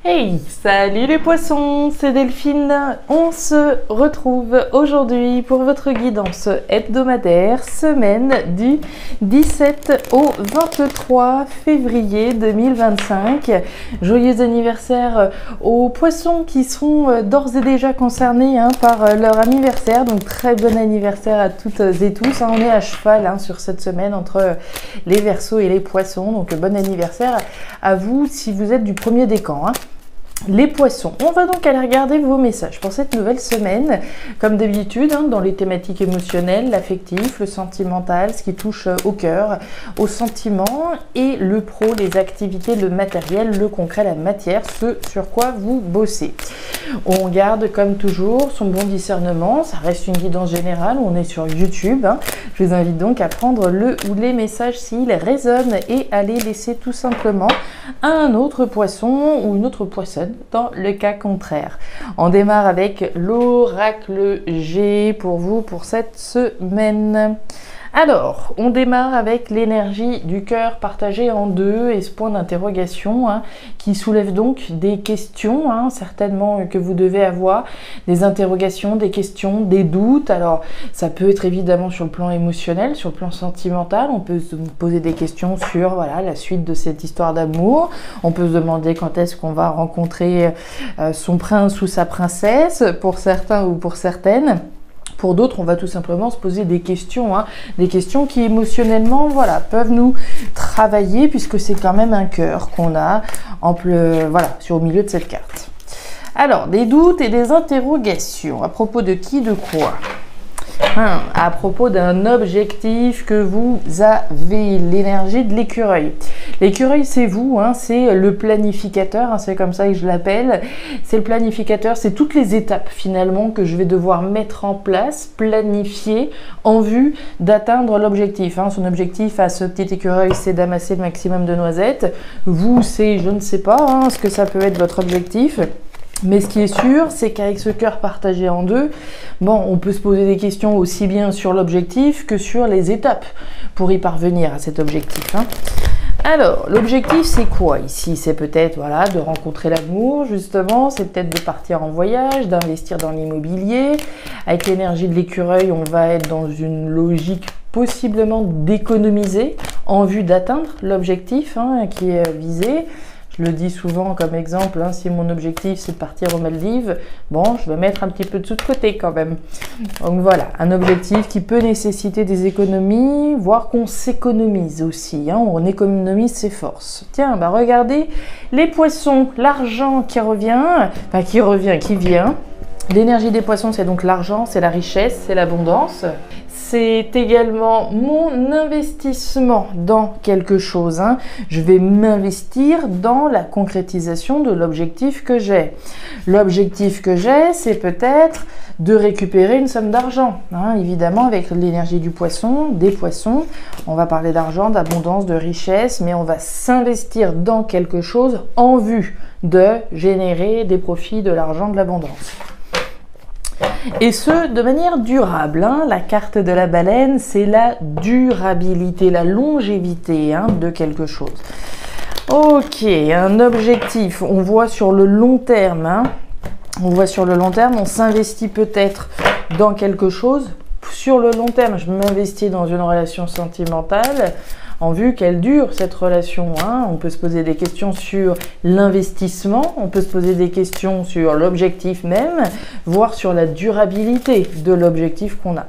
Hey, salut les poissons, c'est Delphine. On se retrouve aujourd'hui pour votre guidance hebdomadaire, semaine du 17 au 23 février 2025. Joyeux anniversaire aux poissons qui seront d'ores et déjà concernés par leur anniversaire. Donc très bon anniversaire à toutes et tous. On est à cheval sur cette semaine entre les Verseaux et les Poissons. Donc bon anniversaire à vous si vous êtes du premier décan. Les poissons, on va donc aller regarder vos messages pour cette nouvelle semaine, comme d'habitude, dans les thématiques émotionnelles, l'affectif, le sentimental, ce qui touche au cœur, au sentiment, et le pro, les activités, le matériel, le concret, la matière, ce sur quoi vous bossez. On garde comme toujours son bon discernement, ça reste une guidance générale, on est sur YouTube. Je vous invite donc à prendre le ou les messages s'ils résonnent et à les laisser tout simplement à un autre poisson ou une autre poissonne dans le cas contraire. On démarre avec l'oracle G pour vous pour cette semaine. Alors, on démarre avec l'énergie du cœur partagée en deux et ce point d'interrogation qui soulève donc des questions, certainement que vous devez avoir, des interrogations, des questions, des doutes. Alors, ça peut être évidemment sur le plan émotionnel, sur le plan sentimental. On peut se poser des questions sur la suite de cette histoire d'amour. On peut se demander quand est-ce qu'on va rencontrer son prince ou sa princesse, pour certains ou pour certaines. Pour d'autres, on va tout simplement se poser des questions qui émotionnellement, peuvent nous travailler puisque c'est quand même un cœur qu'on a au milieu de cette carte. Alors, des doutes et des interrogations. À propos de qui, de quoi ? À propos d'un objectif que vous avez, l'énergie de l'écureuil. L'écureuil, c'est vous, c'est le planificateur, c'est comme ça que je l'appelle. C'est le planificateur, c'est toutes les étapes finalement que je vais devoir mettre en place, planifier en vue d'atteindre l'objectif. Son objectif à ce petit écureuil, c'est d'amasser le maximum de noisettes. Vous, c'est, je ne sais pas ce que ça peut être votre objectif. Mais ce qui est sûr, c'est qu'avec ce cœur partagé en deux, on peut se poser des questions aussi bien sur l'objectif que sur les étapes pour y parvenir à cet objectif. Alors, l'objectif, c'est quoi ici? C'est peut-être de rencontrer l'amour, justement, c'est peut-être de partir en voyage, d'investir dans l'immobilier. Avec l'énergie de l'écureuil, on va être dans une logique possiblement d'économiser en vue d'atteindre l'objectif qui est visé. Je le dis souvent comme exemple, si mon objectif c'est de partir aux Maldives, je vais mettre un petit peu de sous de côté quand même. Donc voilà, un objectif qui peut nécessiter des économies, voire qu'on s'économise aussi, on économise ses forces. Tiens, regardez, les poissons, l'argent qui vient. L'énergie des poissons, c'est donc l'argent, c'est la richesse, c'est l'abondance. C'est également mon investissement dans quelque chose. Je vais m'investir dans la concrétisation de l'objectif que j'ai. L'objectif que j'ai, c'est peut-être de récupérer une somme d'argent. Évidemment, avec l'énergie du poisson, des poissons, on va parler d'argent, d'abondance, de richesse, mais on va s'investir dans quelque chose en vue de générer des profits, de l'argent, de l'abondance. Et ce, de manière durable. La carte de la baleine, c'est la durabilité, la longévité de quelque chose. Ok, un objectif, on voit sur le long terme. On s'investit peut-être dans quelque chose. Sur le long terme, je m'investis dans une relation sentimentale en vue qu'elle dure, cette relation. On peut se poser des questions sur l'investissement, on peut se poser des questions sur l'objectif même, voire sur la durabilité de l'objectif qu'on a.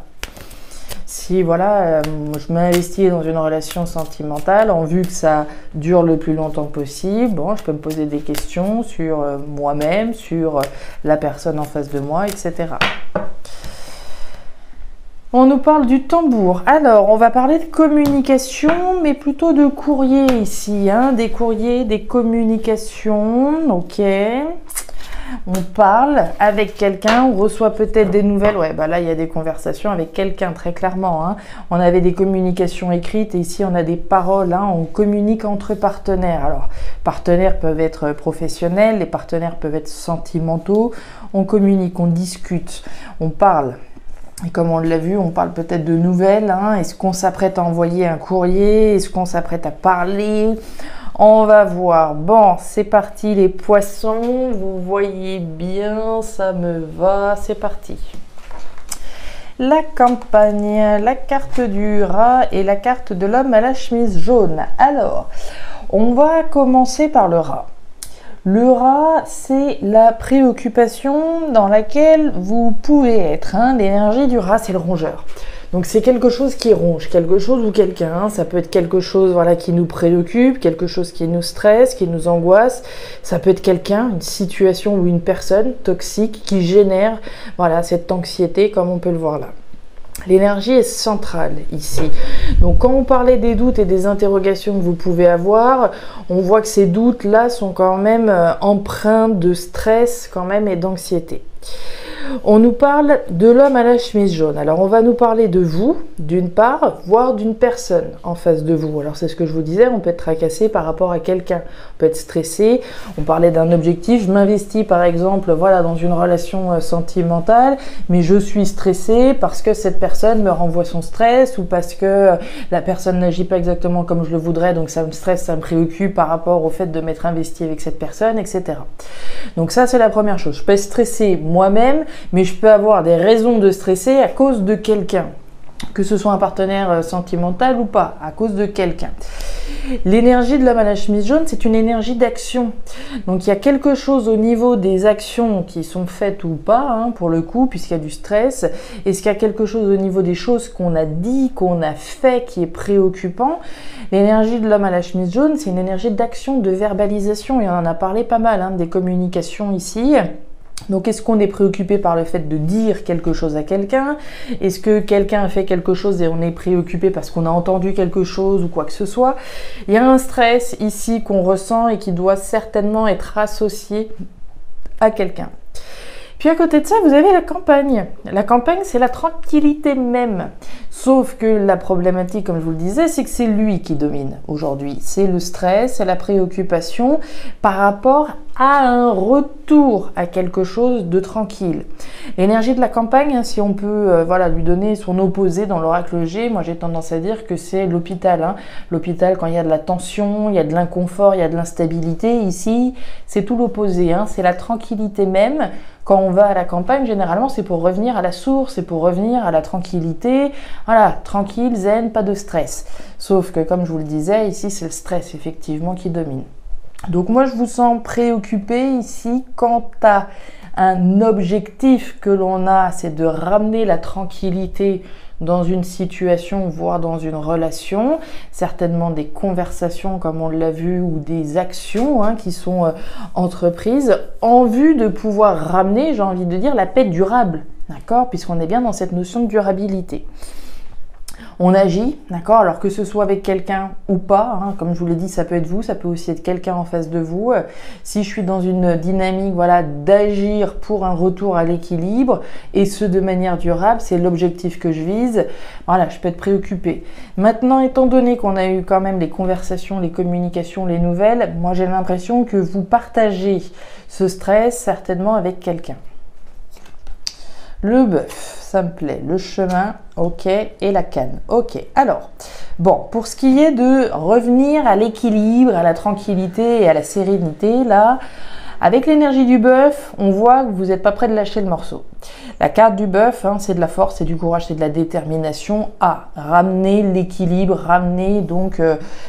Si je m'investis dans une relation sentimentale en vue que ça dure le plus longtemps possible, je peux me poser des questions sur moi-même, sur la personne en face de moi, etc. On nous parle du tambour. Alors, on va parler de communication, mais plutôt de courrier ici. Des courriers, des communications. Ok. On parle avec quelqu'un, on reçoit peut-être des nouvelles. Là, il y a des conversations avec quelqu'un, très clairement. On avait des communications écrites et ici, on a des paroles. On communique entre partenaires. Alors, partenaires peuvent être professionnels, les partenaires peuvent être sentimentaux. On communique, on discute, on parle. Et comme on l'a vu, on parle peut-être de nouvelles. Est-ce qu'on s'apprête à envoyer un courrier? Est-ce qu'on s'apprête à parler? On va voir. Bon, c'est parti les poissons. Vous voyez bien, ça me va. C'est parti. La campagne, la carte du rat et la carte de l'homme à la chemise jaune. Alors, on va commencer par le rat. Le rat, c'est la préoccupation dans laquelle vous pouvez être. L'énergie du rat, c'est le rongeur. Donc c'est quelque chose qui ronge, quelque chose ou quelqu'un. Ça peut être quelque chose voilà, qui nous préoccupe, quelque chose qui nous stresse, qui nous angoisse. Ça peut être quelqu'un, une situation ou une personne toxique qui génère voilà, cette anxiété comme on peut le voir là. L'énergie est centrale ici. Donc quand on parlait des doutes et des interrogations que vous pouvez avoir, on voit que ces doutes-là sont quand même empreints de stress quand même et d'anxiété. On nous parle de l'homme à la chemise jaune. Alors on va nous parler de vous, d'une part, voire d'une personne en face de vous. Alors c'est ce que je vous disais, on peut être tracassé par rapport à quelqu'un, on peut être stressé. On parlait d'un objectif, je m'investis par exemple voilà, dans une relation sentimentale, mais je suis stressé parce que cette personne me renvoie son stress ou parce que la personne n'agit pas exactement comme je le voudrais, donc ça me stresse, ça me préoccupe par rapport au fait de m'être investi avec cette personne, etc. Donc ça c'est la première chose. Je peux être stressé moi-même, mais je peux avoir des raisons de stresser à cause de quelqu'un, que ce soit un partenaire sentimental ou pas, à cause de quelqu'un. L'énergie de l'homme à la chemise jaune, c'est une énergie d'action. Donc il y a quelque chose au niveau des actions qui sont faites ou pas, pour le coup, puisqu'il y a du stress. Est-ce qu'il y a quelque chose au niveau des choses qu'on a dit, qu'on a fait, qui est préoccupant? L'énergie de l'homme à la chemise jaune, c'est une énergie d'action, de verbalisation, et on en a parlé pas mal, des communications ici. Donc, est-ce qu'on est préoccupé par le fait de dire quelque chose à quelqu'un? Est-ce que quelqu'un a fait quelque chose et on est préoccupé parce qu'on a entendu quelque chose ou quoi que ce soit? Il y a un stress ici qu'on ressent et qui doit certainement être associé à quelqu'un. Puis à côté de ça, vous avez la campagne. La campagne, c'est la tranquillité même. Sauf que la problématique, comme je vous le disais, c'est que c'est lui qui domine aujourd'hui. C'est le stress, c'est la préoccupation par rapport à un retour à quelque chose de tranquille. L'énergie de la campagne, si on peut voilà, lui donner son opposé dans l'oracle G, moi j'ai tendance à dire que c'est l'hôpital. L'hôpital, quand il y a de la tension, il y a de l'inconfort, il y a de l'instabilité, ici, c'est tout l'opposé. C'est la tranquillité même. Quand on va à la campagne, généralement, c'est pour revenir à la source, c'est pour revenir à la tranquillité. Voilà, tranquille, zen, pas de stress. Sauf que, comme je vous le disais, ici, c'est le stress, effectivement, qui domine. Donc moi, je vous sens préoccupé ici quant à un objectif que l'on a, c'est de ramener la tranquillité dans une situation, voire dans une relation, certainement des conversations comme on l'a vu ou des actions qui sont entreprises en vue de pouvoir ramener, j'ai envie de dire, la paix durable, d'accord, puisqu'on est bien dans cette notion de durabilité. On agit, d'accord, alors que ce soit avec quelqu'un ou pas, comme je vous l'ai dit, ça peut être vous, ça peut aussi être quelqu'un en face de vous. Si je suis dans une dynamique voilà, d'agir pour un retour à l'équilibre, et ce de manière durable, c'est l'objectif que je vise, voilà, je peux être préoccupée. Maintenant, étant donné qu'on a eu quand même les conversations, les communications, les nouvelles, moi j'ai l'impression que vous partagez ce stress certainement avec quelqu'un. Le bœuf, ça me plaît. Le chemin, ok. Et la canne, ok. Alors, bon, pour ce qui est de revenir à l'équilibre, à la tranquillité et à la sérénité, là, avec l'énergie du bœuf, on voit que vous n'êtes pas prêt de lâcher le morceau. La carte du bœuf, c'est de la force, c'est du courage, c'est de la détermination à ramener l'équilibre, ramener donc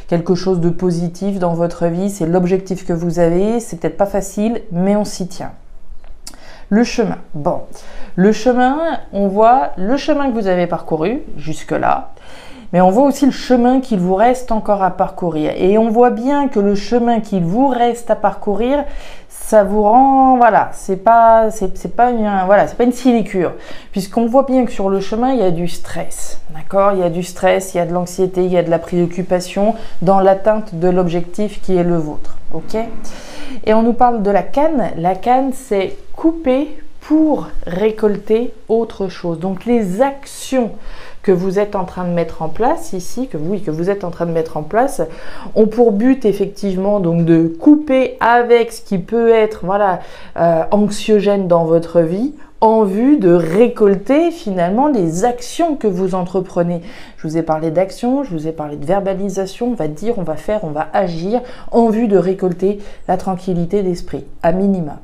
quelque chose de positif dans votre vie. C'est l'objectif que vous avez. C'est peut-être pas facile, mais on s'y tient. Le chemin, bon, le chemin, on voit le chemin que vous avez parcouru jusque-là, mais on voit aussi le chemin qu'il vous reste encore à parcourir. Et on voit bien que le chemin qu'il vous reste à parcourir, ça vous rend, voilà, c'est pas une sinécure, puisqu'on voit bien que sur le chemin, il y a du stress, d'accord? Il y a du stress, il y a de l'anxiété, il y a de la préoccupation dans l'atteinte de l'objectif qui est le vôtre, ok? Et on nous parle de la canne. La canne, c'est couper pour récolter autre chose. Donc les actions que vous êtes en train de mettre en place ici, que vous êtes en train de mettre en place, ont pour but effectivement donc de couper avec ce qui peut être voilà anxiogène dans votre vie, en vue de récolter finalement les actions que vous entreprenez. Je vous ai parlé d'action, je vous ai parlé de verbalisation, on va dire, on va faire, on va agir en vue de récolter la tranquillité d'esprit, à minima.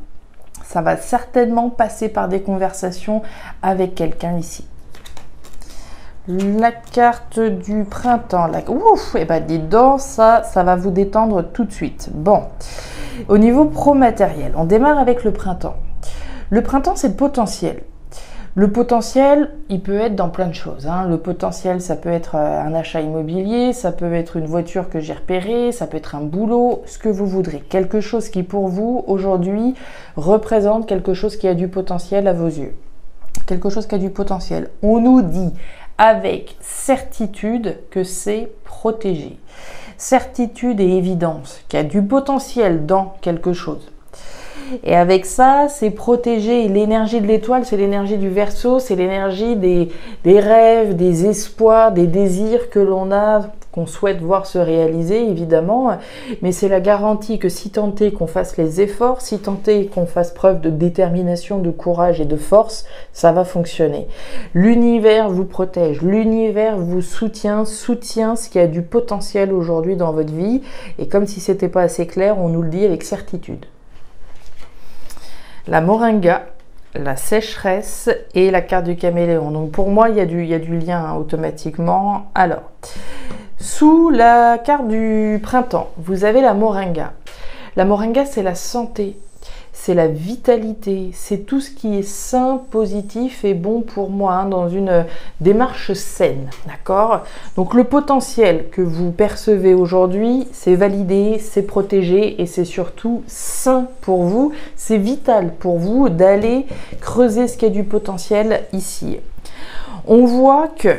Ça va certainement passer par des conversations avec quelqu'un ici. La carte du printemps. Ouf, et ben dis donc, ça va vous détendre tout de suite. Bon, au niveau pro-matériel, on démarre avec le printemps. Le printemps, c'est le potentiel. Le potentiel, il peut être dans plein de choses, hein. Le potentiel, ça peut être un achat immobilier, ça peut être une voiture que j'ai repérée, ça peut être un boulot, ce que vous voudrez. Quelque chose qui, pour vous, aujourd'hui, représente quelque chose qui a du potentiel à vos yeux. Quelque chose qui a du potentiel. On nous dit avec certitude que c'est protégé. Certitude et évidence qu'il y a du potentiel dans quelque chose. Et avec ça, c'est protégé. L'énergie de l'étoile, c'est l'énergie du Verseau, c'est l'énergie des rêves, des espoirs, des désirs que l'on a, qu'on souhaite voir se réaliser, évidemment. Mais c'est la garantie que si tant est qu'on fasse les efforts, si tant est qu'on fasse preuve de détermination, de courage et de force, ça va fonctionner. L'univers vous protège, l'univers vous soutient ce qui a du potentiel aujourd'hui dans votre vie. Et comme si c'était pas assez clair, on nous le dit avec certitude. La moringa, la sécheresse et la carte du caméléon. Donc pour moi, il y a du lien hein, automatiquement. Alors, sous la carte du printemps, vous avez la moringa. La moringa, c'est la santé, c'est la vitalité, c'est tout ce qui est sain, positif et bon pour moi hein, dans une démarche saine, d'accord? Donc le potentiel que vous percevez aujourd'hui, c'est validé, c'est protégé et c'est surtout sain pour vous. C'est vital pour vous d'aller creuser ce qui a du potentiel ici. On voit que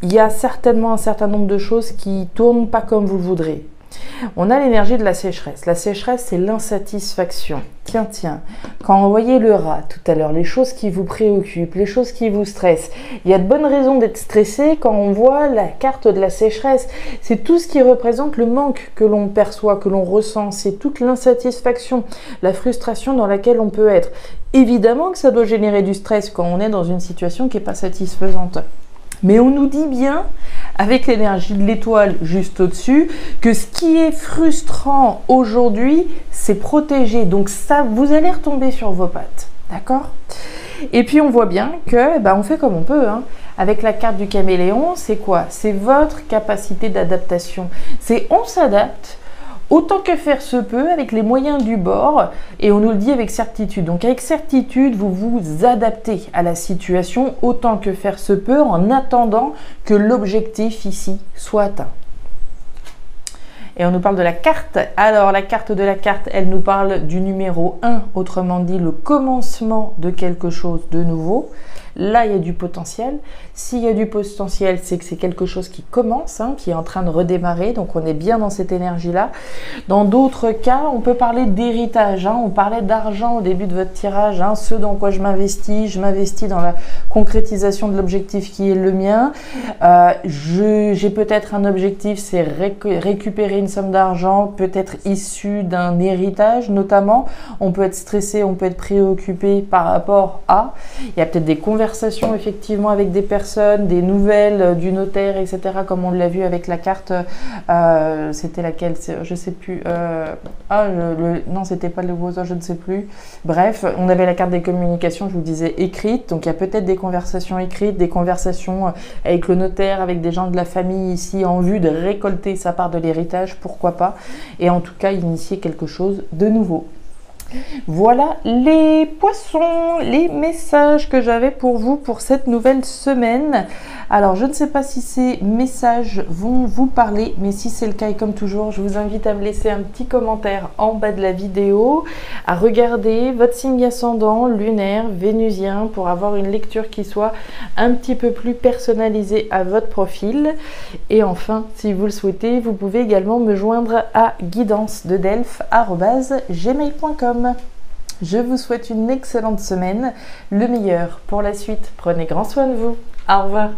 il y a certainement un certain nombre de choses qui tournent pas comme vous le voudrez. On a l'énergie de la sécheresse. La sécheresse, c'est l'insatisfaction. Tiens, quand on voyait le rat tout à l'heure, les choses qui vous préoccupent, les choses qui vous stressent, il y a de bonnes raisons d'être stressé quand on voit la carte de la sécheresse. C'est tout ce qui représente le manque que l'on perçoit, que l'on ressent. C'est toute l'insatisfaction, la frustration dans laquelle on peut être. Évidemment que ça doit générer du stress quand on est dans une situation qui n'est pas satisfaisante. Mais on nous dit bien, avec l'énergie de l'étoile juste au-dessus, que ce qui est frustrant aujourd'hui, c'est protégé. Donc ça, vous allez retomber sur vos pattes, d'accord? Et puis on voit bien que, on fait comme on peut, hein. Avec la carte du caméléon, c'est quoi? C'est votre capacité d'adaptation. C'est on s'adapte autant que faire se peut avec les moyens du bord et on nous le dit avec certitude. Donc avec certitude, vous vous adaptez à la situation autant que faire se peut en attendant que l'objectif ici soit atteint. Et on nous parle de la carte. Alors la carte de la carte, elle nous parle du numéro 1, autrement dit le commencement de quelque chose de nouveau. Là, il y a du potentiel. S'il y a du potentiel, c'est que c'est quelque chose qui commence, hein, qui est en train de redémarrer. Donc, on est bien dans cette énergie-là. Dans d'autres cas, on peut parler d'héritage. Hein. On parlait d'argent au début de votre tirage. Hein, ce dans quoi je m'investis dans la concrétisation de l'objectif qui est le mien. J'ai peut-être un objectif, c'est récupérer une somme d'argent, peut-être issue d'un héritage notamment. On peut être stressé, on peut être préoccupé par rapport à. Il y a peut-être des conversations effectivement avec des personnes, des nouvelles du notaire, etc. Comme on l'a vu avec la carte, c'était laquelle? Je sais plus. Non, c'était pas le voisin, je ne sais plus. Bref, on avait la carte des communications, je vous disais écrite. Donc il y a peut-être des conversations écrites, des conversations avec le notaire, avec des gens de la famille ici en vue de récolter sa part de l'héritage, pourquoi pas. Et en tout cas, initier quelque chose de nouveau. Voilà les poissons, les messages que j'avais pour vous pour cette nouvelle semaine. Alors je ne sais pas si ces messages vont vous parler, mais si c'est le cas et comme toujours, je vous invite à me laisser un petit commentaire en bas de la vidéo, à regarder votre signe ascendant, lunaire, vénusien pour avoir une lecture qui soit un petit peu plus personnalisée à votre profil. Et enfin, si vous le souhaitez, vous pouvez également me joindre à guidance-de-delphes@gmail.com. Je vous souhaite une excellente semaine, le meilleur pour la suite. Prenez grand soin de vous. Au revoir.